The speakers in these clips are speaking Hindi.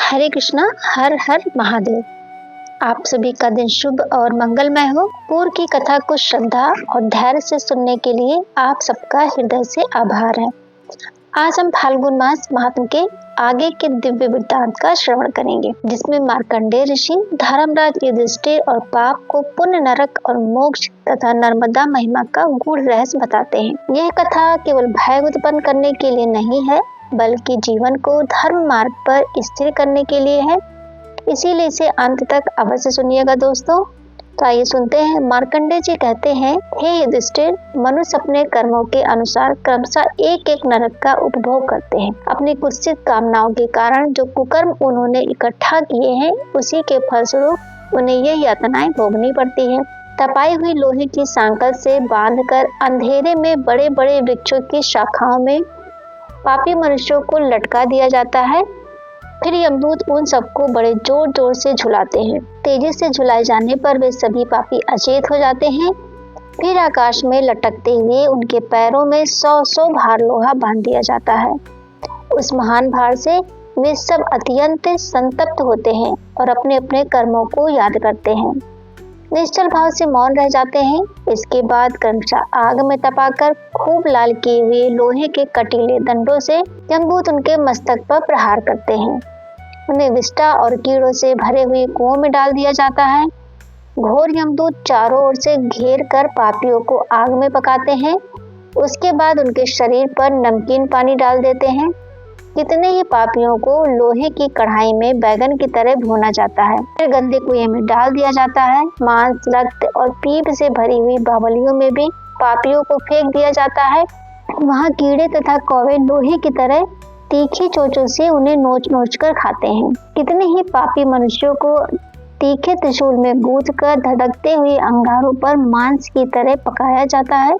हरे कृष्णा। हर हर महादेव। आप सभी का दिन शुभ और मंगलमय हो। पूर्व की कथा को श्रद्धा और धैर्य से सुनने के लिए आप सबका हृदय से आभार है। आज हम फाल्गुन मास महात्म के आगे के दिव्य वृत्तांत का श्रवण करेंगे, जिसमें मार्कंडेय ऋषि धर्मराज युधिष्ठिर और पाप को पुण्य, नरक और मोक्ष तथा नर्मदा महिमा का गूढ़ रहस्य बताते हैं। यह कथा केवल भय उत्पन्न करने के लिए नहीं है, बल्कि जीवन को धर्म मार्ग पर स्थिर करने के लिए है। इसीलिए इसे अंत तक अवश्य सुनिएगा दोस्तों। तो आइए सुनते हैं। मार्कंडेय जी कहते हैं, हे युधिष्ठिर, मनुष्य अपने कर्मों के अनुसार क्रमशः एक एक नरक का उपभोग करते हैं। अपनी कुत्सित कामनाओं के कारण जो कुकर्म उन्होंने इकट्ठा किए हैं, उसी के फलस्वरूप उन्हें ये यातनाएं भोगनी पड़ती हैं। तपाई हुई लोहे की सांकल से बांधकर अंधेरे में बड़े बड़े वृक्षों की शाखाओं में पापी मनुष्यों को लटका दिया जाता है। फिर यमदूत उन सबको बड़े जोर जोर से झुलाते हैं। तेजी से झुलाए जाने पर वे सभी पापी अचेत हो जाते हैं। फिर आकाश में लटकते हुए उनके पैरों में 100 भार लोहा बांध दिया जाता है। उस महान भार से वे सब अत्यंत संतप्त होते हैं और अपने अपने कर्मों को याद करते हैं। निश्चल भाव से मौन रह जाते हैं। इसके बाद क्रमशः आग में तपाकर खूब लाल किए हुए लोहे के कटीले दंडों से यमदूत उनके मस्तक पर प्रहार करते हैं। उन्हें विष्ठा और कीड़ों से भरे हुए कुओं में डाल दिया जाता है। घोर यमदूत चारों ओर से घेर कर पापियों को आग में पकाते हैं। उसके बाद उनके शरीर पर नमकीन पानी डाल देते हैं। कितने ही पापियों को लोहे की कढ़ाई में बैगन की तरह भूना जाता है। फिर गंदे कुएं में डाल दिया जाता है। मांस, रक्त और पीप से भरी हुई बावलियों में भी पापियों को फेंक दिया जाता है। वहाँ कीड़े तथा कौवे लोहे की तरह तीखी चोंचों से उन्हें नोच नोच कर खाते हैं। कितने ही पापी मनुष्यों को तीखे त्रिशूल में गूंथ कर धधकते हुए अंगारों पर मांस की तरह पकाया जाता है।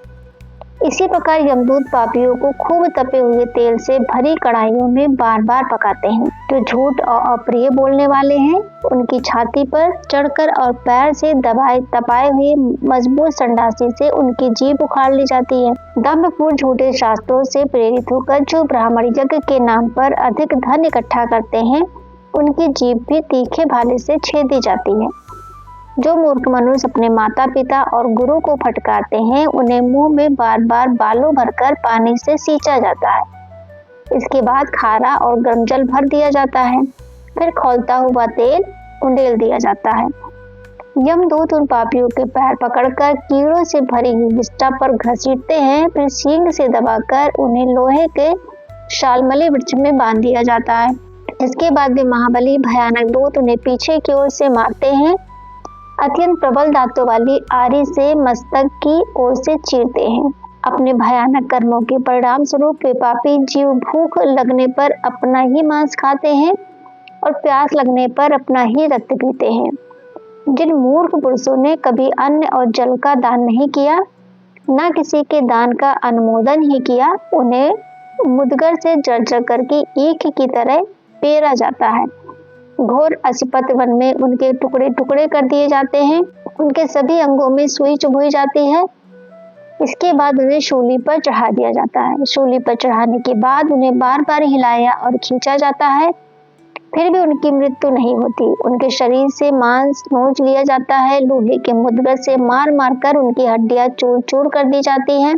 इसी प्रकार यमदूत पापियों को खूब तपे हुए तेल से भरी कढ़ाइयों में बार बार पकाते हैं। जो झूठ और अप्रिय बोलने वाले हैं, उनकी छाती पर चढ़कर और पैर से तपाए हुए मजबूत संडासी से उनकी जीभ उखाड़ ली जाती है। दंभपूर्ण झूठे शास्त्रों से प्रेरित होकर जो ब्राह्मण यज्ञ के नाम पर अधिक धन इकट्ठा करते हैं, उनकी जीभ भी तीखे भाले से छेद दी जाती है। जो मूर्ख मनुष्य अपने माता पिता और गुरु को फटकारते हैं, उन्हें मुंह में बार बार बालों भरकर पानी से सींचा जाता है। इसके बाद खारा और गर्म जल भर दिया जाता है। फिर खौलता हुआ तेल उंडेल दिया जाता है। यमदूत उन पापियों के पैर पकड़कर कीड़ों से भरी हुई विष्ठा पर घसीटते हैं। फिर सींग से दबाकर उन्हें लोहे के शालमली वृक्ष में बांध दिया जाता है। इसके बाद वे महाबली भयानक दूत उन्हें पीछे की ओर से मारते हैं। अत्यंत प्रबल दांतों वाली आरी से मस्तक की ओर से चीरते हैं। अपने भयानक कर्मों के परिणाम स्वरूप वे पापी जीव भूख लगने पर अपना ही मांस खाते हैं और प्यास लगने पर अपना ही रक्त पीते हैं। जिन मूर्ख पुरुषों ने कभी अन्न और जल का दान नहीं किया, न किसी के दान का अनुमोदन ही किया, उन्हें मुदगर से जर्जर करके ईख की तरह पेरा जाता है। घोर असिपत वन में उनके टुकड़े टुकड़े कर दिए जाते हैं। उनके सभी अंगों में सुई चुभोई जाती है। इसके बाद उन्हें शूली पर चढ़ा दिया जाता है। शूली पर चढ़ाने के बाद उन्हें बार बार हिलाया और खींचा जाता है। फिर भी उनकी मृत्यु नहीं होती। उनके शरीर से मांस नोच लिया जाता है। लोहे के मुद्गर से मार मार कर उनकी हड्डियां चूर चूर कर दी जाती हैं।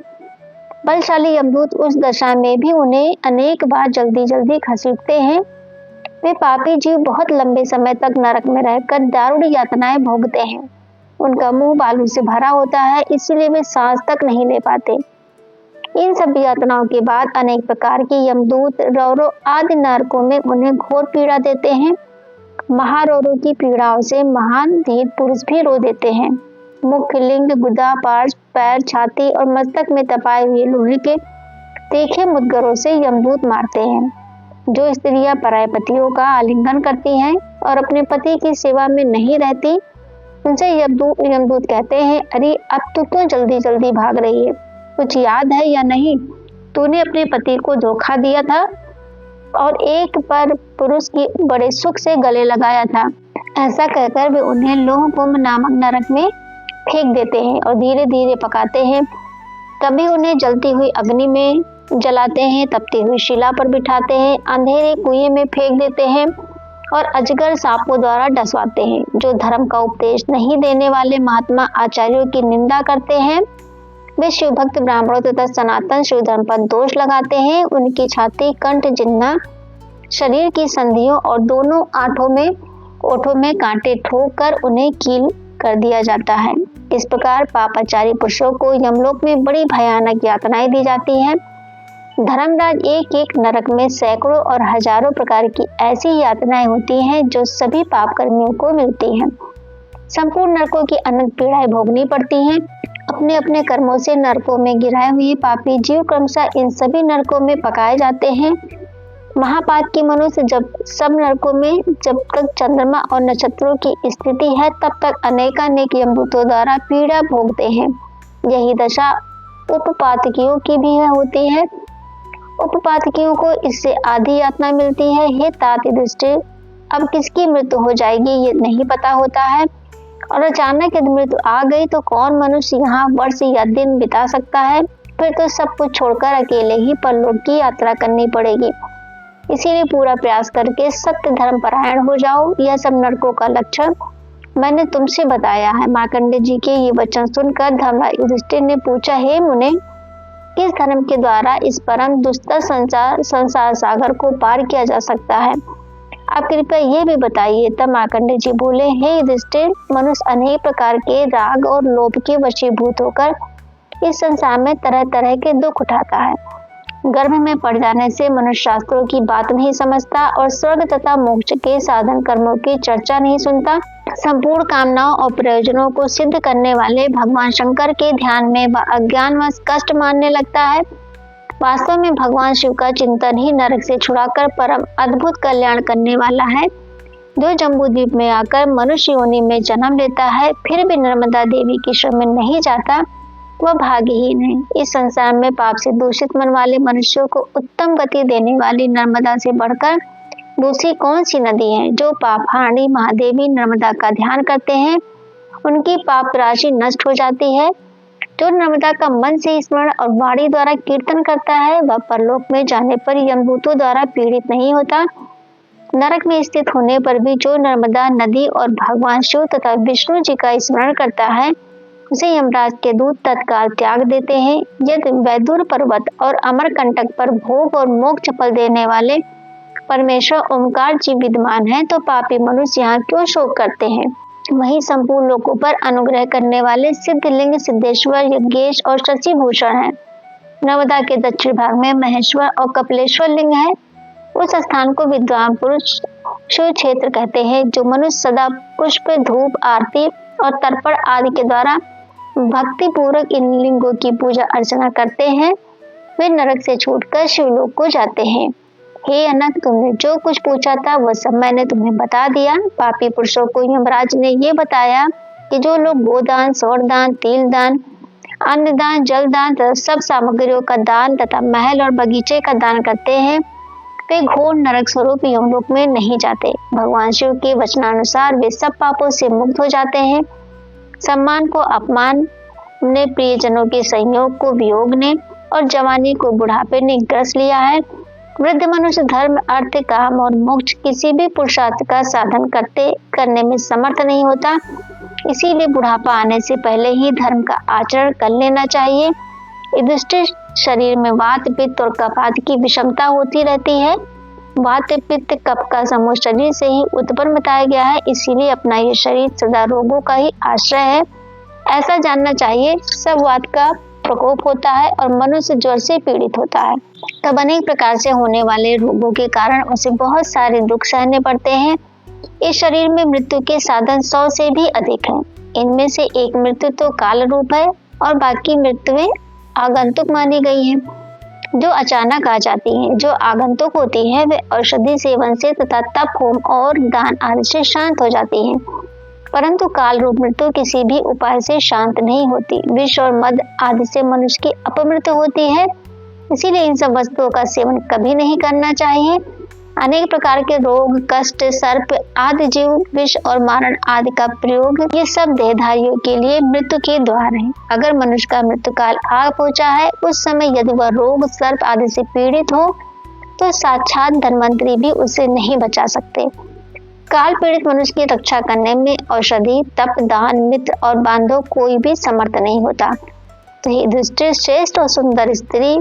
बलशाली यमदूत उस दशा में भी उन्हें अनेक बार जल्दी जल्दी घसीटते हैं। वे पापी जीव बहुत लंबे समय तक नरक में रहकर दारुण यातनाएं भोगते हैं। उनका मुंह बालू से भरा होता है, इसीलिए वे सांस तक नहीं ले पाते। इन सब यातनाओं के बाद अनेक प्रकार के यमदूत रौरों आदि नरकों में उन्हें घोर पीड़ा देते हैं। महारौरों की पीड़ाओं से महान धीर पुरुष भी रो देते हैं। मुख, लिंग, गुदा, पार्श्व, पैर, छाती और मस्तक में तपाए हुए लोहे के तीखे मुद्गरों से यमदूत मारते हैं। जो स्त्रियां पराये पतियों का आलिंगन करती हैं और अपने पति की सेवा में नहीं रहती, उनसे यमदूत कहते हैं, अरे अब तू क्यों जल्दी जल्दी भाग रही है? कुछ याद है या नहीं? तूने अपने पति को धोखा दिया था और एक पर पुरुष की बड़े सुख से गले लगाया था। ऐसा कहकर वे उन्हें लोहकुंभ नामक नरक में फेंक देते हैं और धीरे धीरे पकाते हैं। कभी उन्हें जलती हुई अग्नि में जलाते हैं, तपती हुई शिला पर बिठाते हैं, अंधेरे कुएं में फेंक देते हैं और अजगर सांपों द्वारा डसवाते हैं। जो धर्म का उपदेश नहीं देने वाले महात्मा आचार्यों की निंदा करते हैं, वे शिव भक्त ब्राह्मणों तथा सनातन शिव धर्म पर दोष लगाते हैं। उनकी छाती, कंठ, जिह्वा, शरीर की संधियों और दोनों ओठों में कांटे ठोक कर उन्हें कील कर दिया जाता है। इस प्रकार पापाचारी पुरुषों को यमलोक में बड़ी भयानक यातनाएं दी जाती हैं। धर्मराज, एक एक नरक में सैकड़ों और हजारों प्रकार की ऐसी यातनाएं होती हैं जो सभी पाप कर्मियों को मिलती हैं। संपूर्ण नरकों की अनंत पीड़ाएं भोगनी पड़ती हैं। अपने अपने कर्मों से नरकों में गिराए हुए पापी जीव क्रमशः इन सभी नरकों में पकाए जाते हैं। महापाप की मनुष्य जब सब नरकों में जब तक चंद्रमा और नक्षत्रों की स्थिति है तब तक अनेकानेक यमदूतों द्वारा पीड़ा भोगते हैं। यही दशा उपपातकियों की भी होती है। उपपातकियों को इससे आधी यातना मिलती है। हे तात युधिष्ठिर, अब किसकी मृत्यु हो जाएगी ये नहीं पता होता है, और अचानक यदि मृत्यु आ गई तो कौन मनुष्य यहाँ वर्ष या दिन बिता सकता है? फिर तो सब कुछ छोड़कर अकेले ही परलोक की यात्रा करनी पड़ेगी। इसीलिए पूरा प्रयास करके सत्य धर्म परायण हो जाओ। यह सब नरकों का लक्षण मैंने तुमसे बताया है। मार्कंडेय जी के ये वचन सुनकर धर्मराज युधिष्ठिर ने पूछा, हे मुने, किस धर्म के द्वारा इस परम दुस्तर संसार सागर को पार किया जा सकता है? आप कृपया ये भी बताइए। तब मार्कंडेय जी बोले, हे युधिष्ठिर, मनुष्य अनेक प्रकार के राग और लोभ के वशीभूत होकर इस संसार में तरह तरह के दुख उठाता है। गर्भ में पड़ जाने से मनुष्य शास्त्रों की बात नहीं समझता और स्वर्ग तथा मोक्ष के साधन कर्मों की चर्चा नहीं सुनता। संपूर्ण कामनाओं और प्रयोजनों को सिद्ध करने वाले भगवान शंकर के ध्यान में वह अज्ञानवश कष्ट मानने लगता है। वास्तव में भगवान शिव का चिंतन ही नरक से छुड़ाकर परम अद्भुत कल्याण करने वाला है। जो जम्बूद्वीप में आकर मनुष्य योनि में जन्म लेता है फिर भी नर्मदा देवी के शरण में नहीं जाता, वह भाग्यहीन है। इस संसार में पाप से दूषित मन वाले मनुष्यों को उत्तम गति देने वाली नर्मदा से बढ़कर दूसरी कौन सी नदी है? जो पापहारी महादेवी नर्मदा का ध्यान करते हैं उनकी पाप राशि नष्ट हो जाती है। जो नर्मदा का मन से स्मरण और वाणी द्वारा कीर्तन करता है वह परलोक में जाने पर यमदूतों द्वारा पीड़ित नहीं होता। नरक में स्थित होने पर भी जो नर्मदा नदी और भगवान शिव तथा विष्णु जी का स्मरण करता है उसे यमराज के दूत तत्काल त्याग देते हैं। यदि वैदुर पर्वत और अमरकंटक पर भोग और मोक्ष फल देने वाले परमेश्वर ओमकार जी विद्यमान हैं तो पापी मनुष्य यहाँ क्यों शोक करते हैं? वहीं संपूर्ण लोकों पर अनुग्रह करने वाले सिद्धलिंग, सिद्धेश्वर, यज्ञेश और शशिभूषण हैं। नर्मदा के दक्षिण भाग में महेश्वर और कपिलेश्वर लिंग है। उस स्थान को विद्वान पुरुष शिव क्षेत्र कहते हैं। जो मनुष्य सदा पुष्प, धूप, आरती और तर्पण आदि के द्वारा भक्ति पूर्वक इन लिंगों की पूजा अर्चना करते हैं वे नरक से छूटकर शिवलोक को जाते हैं। हे अनंत, तुमने जो कुछ पूछा था वह सब मैंने तुम्हें बता दिया। पापी पुरुषों को यमराज ने ये बताया कि जो लोग गोदान, स्वर्ण तिल दान, अन्न दान, जल दान तथा सब सामग्रियों का दान तथा महल और बगीचे का दान करते हैं वे घोर नरक स्वरूप यमलोक में नहीं जाते। भगवान शिव के वचनानुसार वे सब पापों से मुक्त हो जाते हैं। सम्मान को अपमान ने, प्रियजनों के संयोग को वियोग ने और जवानी को बुढ़ापे ने ग्रस लिया है। वृद्ध मनुष्य धर्म, अर्थ, काम और मोक्ष किसी भी पुरुषार्थ का साधन करने में समर्थ नहीं होता। इसीलिए बुढ़ापा आने से पहले ही धर्म का आचरण कर लेना चाहिए। युधिष्ठिर, शरीर में वात, पित्त और कफ आदि की विषमता होती रहती है। वात, पित्त, कफ का समूह शरीर से ही उत्पन्न बताया गया है। इसीलिए अपना ये शरीर सदा रोगों का ही आश्रय है ऐसा जानना चाहिए। सब वात का प्रकोप होता है और मनुष्य ज्वर से पीड़ित होता है। तब अनेक प्रकार से होने वाले रोगों के कारण उसे बहुत सारे दुख सहने पड़ते हैं। इस शरीर में मृत्यु के साधन 100 से भी अधिक हैं। इनमें से एक मृत्यु तो काल रूप है और बाकी मृत्युएं आगंतुक मानी गई हैं, जो अचानक आ जाती हैं। जो आगंतुक होती है वे औषधि सेवन से तथा तप, होम और दान आदि से शांत हो जाती हैं, परंतु काल रूप मृत्यु किसी भी उपाय से शांत नहीं होती। विष और मद आदि से मनुष्य की अपमृत्यु होती है। इसीलिए इन सब वस्तुओं का सेवन कभी नहीं करना चाहिए। अनेक प्रकार के रोग, कष्ट, सर्प आदि, जीव विष और मारण आदि का प्रयोग, ये सब देहधारियों के लिए मृत्यु के द्वार हैं। अगर मनुष्य का मृत्यु काल आ पहुंचा है उस समय यदि वह रोग, सर्प आदि से पीड़ित हो तो साक्षात धन्वंतरी भी उसे नहीं बचा सकते। काल पीड़ित मनुष्य की रक्षा करने में औषधि, तप, दान, मित्र और बांधव कोई भी समर्थ नहीं होता। तो युधिष्ठिर श्रेष्ठ और सुंदर स्त्री,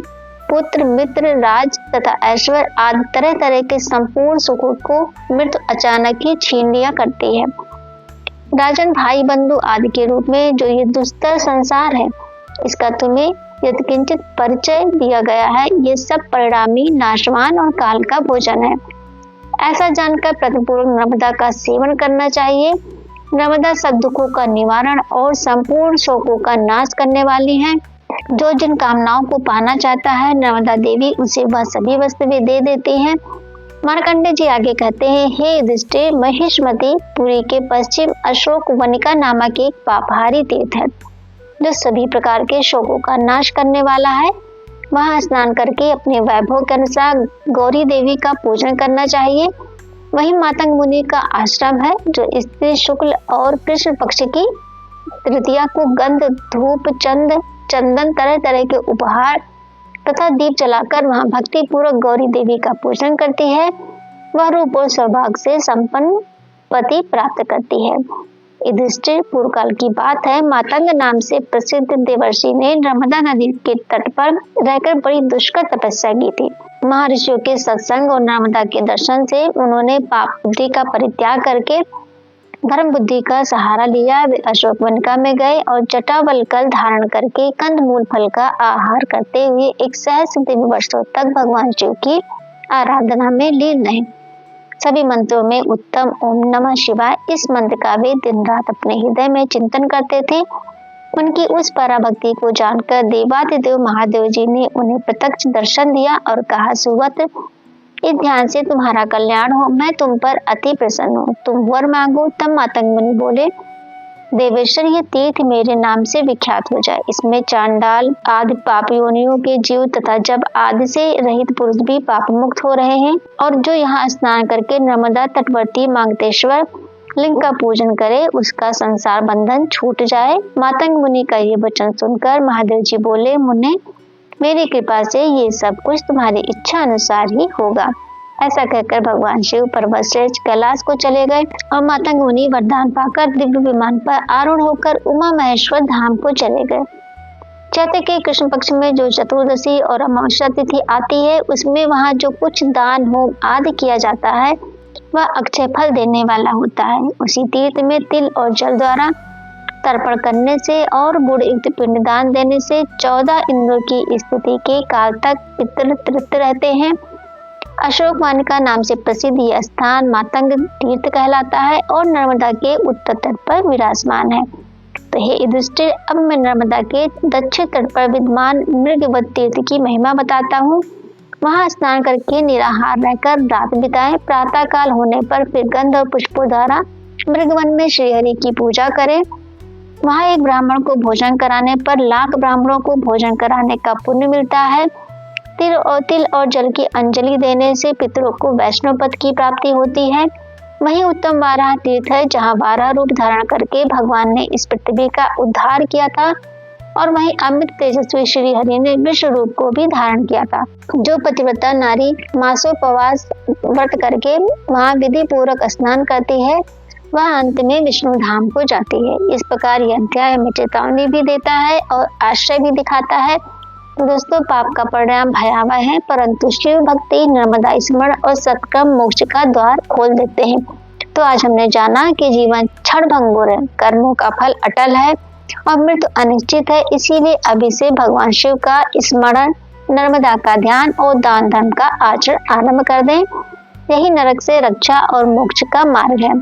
पुत्र, मित्र, राज तथा ऐश्वर्य आदि तरह तरह के संपूर्ण सुखों को मृत्यु अचानक ही छीन लिया करती है। राजन, भाई, बंधु आदि के रूप में जो ये दुस्तर संसार है, इसका तुम्हें यत्किंचित परिचय दिया गया है, ये सब परिणामी, नाशवान और काल का भोजन है। ऐसा जानकर प्रतिपूर्वक नर्मदा का सेवन करना चाहिए। नर्मदा सब दुखों का निवारण और संपूर्ण शोकों का नाश करने वाली है। जो जिन कामनाओं को पाना चाहता है, नर्मदा देवी उसे वह सभी वस्तुएं दे देती हैं। मार्कंडेय जी आगे कहते हैं, हे युधिष्ठिर, महिष्मती पुरी के पश्चिम अशोक वनिका नामक एक पापहारी तीर्थ है, जो सभी प्रकार के शोकों का नाश करने वाला है। वहां स्नान करके अपने वैभव के अनुसार गौरी देवी का पूजन करना चाहिए। वहीं मातंग मुनि का आश्रम है, जो स्त्री शुक्ल और कृष्ण पक्ष की तृतीया को गंध, धूप, चंदन तरह तरह के उपहार तथा दीप जलाकर वहां भक्ति पूर्वक गौरी देवी का पूजन करती है। वह रूप और सौभाग्य से संपन्न पति प्राप्त करती है। युधिष्ठिर, पूर्व काल की बात है, मातंग नाम से प्रसिद्ध देवर्षि ने नर्मदा नदी के तट पर रहकर बड़ी दुष्कर तपस्या की थी। महर्षियों के सत्संग और नर्मदा के दर्शन से उन्होंने पाप बुद्धि का परित्याग करके धर्म बुद्धि का सहारा लिया। वे अशोक वनिका में गए और जटावल कल धारण करके कंद मूल फल का आहार करते हुए 100 वर्षों तक भगवान शिव की आराधना में लीन रहे। सभी मंत्रों में उत्तम ओम नमः शिवाय, इस मंत्र का वे दिन रात अपने हृदय में चिंतन करते थे। उनकी उस पराभक्ति को जानकर देवादिदेव महादेव जी ने उन्हें प्रत्यक्ष दर्शन दिया और कहा, सुवत्र, इस ध्यान से तुम्हारा कल्याण हो, मैं तुम पर अति प्रसन्न हूँ, तुम वर मांगो। तब मातंग मुनि बोले, देवेश्वर, ये तीर्थ मेरे नाम से विख्यात हो जाए। इसमें चांडाल आदि पाप योनियों के जीव तथा जब आदि से रहित पुरुष भी पाप मुक्त हो रहे हैं, और जो यहाँ स्नान करके नर्मदा तटवर्ती मांगतेश्वर लिंग का पूजन करे, उसका संसार बंधन छूट जाए। मातंग मुनि का ये वचन सुनकर महादेव जी बोले, मुने, मेरी कृपा से ये सब कुछ तुम्हारी इच्छा अनुसार ही होगा। ऐसा कहकर भगवान शिव पर्वत श्रेष्ठ कैलाश को चले गए और मातंग मुनि वरदान पाकर दिव्य विमान पर आरूढ़ होकर उमा महेश्वर धाम को चले गए। चैत्र के कृष्ण पक्ष में जो चतुर्दशी और अमावस्या तिथि आती है, उसमें वहाँ जो कुछ दान होम आदि किया जाता है, वह अक्षय फल देने वाला होता है। उसी तीर्थ में तिल और जल द्वारा तर्पण करने से और गुड़ युक्त पिंडदान देने से 14 इंद्रों की स्थिति के काल तक पितर तृप्त रहते हैं। अशोक वानिका नाम से प्रसिद्ध यह स्थान मातंग तीर्थ कहलाता है और नर्मदा के उत्तर तट पर विराजमान है। तो हे युधिष्ठिर, अब मैं नर्मदा के दक्षिण तट पर विद्यमान मृगवत तीर्थ की महिमा बताता हूँ। वहाँ स्नान करके निराहार रहकर रात बिताएं। प्रातः काल होने पर फिर गंध और पुष्पों द्वारा मृगवन में श्रीहरि की पूजा करें। वहाँ एक ब्राह्मण को भोजन कराने पर लाख ब्राह्मणों को भोजन कराने का पुण्य मिलता है। तिल और जल की अंजलि देने से पितरों को वैष्णव पद की प्राप्ति होती है। वहीं उत्तम वाराह तीर्थ है, जहाँ वाराह रूप धारण करके भगवान ने इस पृथ्वी का उद्धार किया था, और वहीं अमृत तेजस्वी श्री हरि ने विश्व रूप को भी धारण किया था। जो पतिव्रता नारी मासोपवास व्रत करके वहाँ विधि पूर्वक स्नान करती है, वह अंत में विष्णु धाम को जाती है। इस प्रकार यह अध्याय हमें चेतावनी भी देता है और आश्रय भी दिखाता है। दोस्तों, पाप का परिणाम भयावह है, परंतु शिव भक्ति, नर्मदा स्मरण और सत्कर्म मोक्ष का द्वार खोल देते हैं। तो आज हमने जाना कि जीवन क्षणभंगुर है, कर्मों का फल अटल है और मृत्यु अनिश्चित है। इसीलिए अभी से भगवान शिव का स्मरण, नर्मदा का ध्यान और दान धर्म का आचरण आरंभ कर दें। यही नरक से रक्षा और मोक्ष का मार्ग है।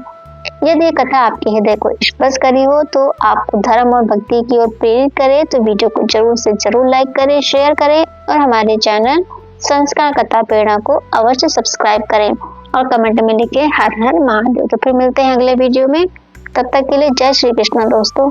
यदि ये कथा आपके हृदय को स्पर्श करी हो तो आपको धर्म और भक्ति की ओर प्रेरित करे, तो वीडियो को जरूर से जरूर लाइक करें, शेयर करें और हमारे चैनल संस्कार कथा प्रेरणा को अवश्य सब्सक्राइब करें और कमेंट में लिखें हर हर महादेव। तो फिर मिलते हैं अगले वीडियो में, तब तक के लिए जय श्री कृष्ण दोस्तों।